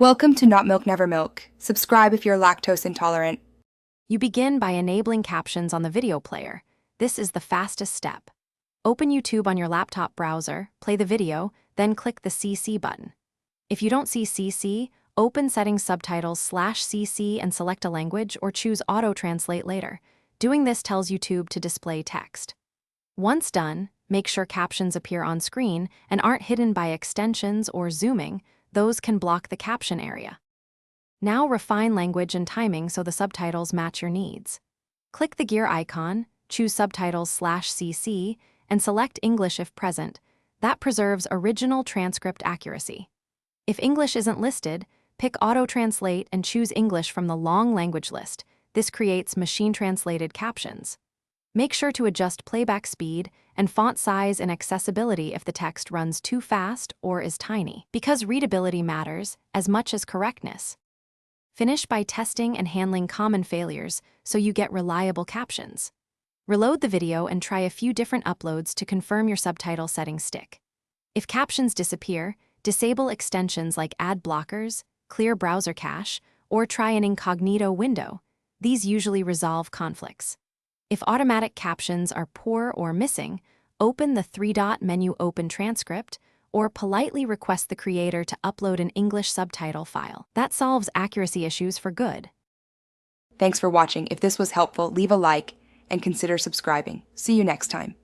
Welcome to Not Milk Never Milk. Subscribe if you're lactose intolerant. You begin by enabling captions on the video player. This is the fastest step. Open YouTube on your laptop browser, play the video, then click the CC button. If you don't see CC, open Settings Subtitles/CC and select a language or choose Auto Translate later. Doing this tells YouTube to display text. Once done, make sure captions appear on screen and aren't hidden by extensions or zooming. Those can block the caption area. Now refine language and timing so the subtitles match your needs. Click the gear icon, choose Subtitles/CC, and select English if present. That preserves original transcript accuracy. If English isn't listed, pick Auto Translate and choose English from the long language list. This creates machine-translated captions. Make sure to adjust playback speed and font size and accessibility if the text runs too fast or is tiny, because readability matters as much as correctness. Finish by testing and handling common failures so you get reliable captions. Reload the video and try a few different uploads to confirm your subtitle settings stick. If captions disappear, disable extensions like ad blockers, clear browser cache, or try an incognito window. These usually resolve conflicts. If automatic captions are poor or missing, open the three-dot menu Open Transcript, or politely request the creator to upload an English subtitle file. That solves accuracy issues for good. Thanks for watching. If this was helpful, leave a like and consider subscribing. See you next time.